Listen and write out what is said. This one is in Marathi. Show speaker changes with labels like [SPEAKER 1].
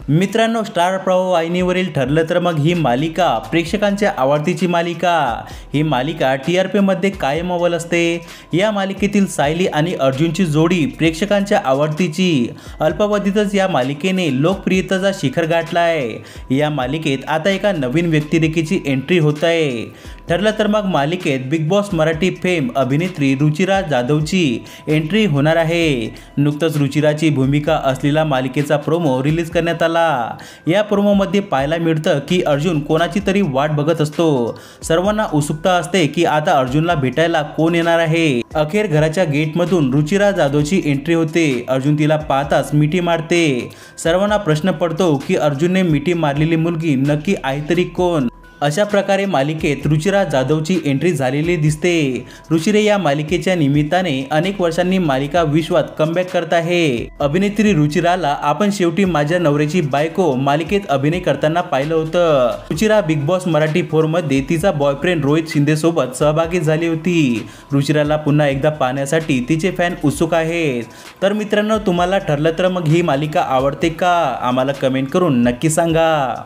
[SPEAKER 1] मित्रांनो, स्टार प्रवाह वाहिनीवरील ठरलं तर मग ही मालिका प्रेक्षकांच्या आवडतीची मालिका. ही मालिका TRPमध्ये कायम अव्वल असते. या मालिकेतील सायली आणि अर्जुनची जोडी प्रेक्षकांच्या आवडतीची. अल्पावधीतच या मालिकेने लोकप्रियतेचा शिखर गाठला आहे. या मालिकेत आता एका नवीन व्यक्तिरेखेची एंट्री होत आहे. ठरलं तर मग मालिकेत बिग बॉस मराठी फेम अभिनेत्री रुचिरा जाधवची एंट्री होणार आहे. नुकतंच रुचिराची भूमिका असलेला मालिकेचा प्रोमो रिलीज करण्यात आला. या प्रोमोमध्ये पाहायला मिळतं की अर्जुन कोणाची तरी वाट बघत असतो. सर्वांना उत्सुकता असते की आता अर्जुनला भेटायला कोण येणार आहे. अखेर घराच्या गेटमधून रुचिरा जाधवची एंट्री होते. अर्जुन तिला पाहताच मिठी मारते. सर्वांना प्रश्न पडतो की अर्जुनने मिठी मारलेली मुलगी नक्की आहे तरी कोण. अशा प्रकारे मालिकेत रुचिरा जाधवची एंट्री झालेली दिसते. रुचिरा या मालिकेच्या निमित्ताने अनेक वर्षांनी मालिका विश्वात कमबॅक करत आहे. अभिनेत्री रुचिराला आपण शेवटी माझ्या नवऱ्याची बायको मालिकेत अभिनय करताना पाहिलं होतं. रुचिरा बिग बॉस मराठी 4 मध्ये तिचा बॉयफ्रेंड रोहित शिंदे सोबत सहभागी झाली होती. रुचिराला पुन्हा एकदा पाहण्यासाठी तिचे फॅन उत्सुक आहेत. तर मित्रांनो, तुम्हाला ठरलं तर मग ही मालिका आवडते का? आम्हाला कमेंट करून नक्की सांगा.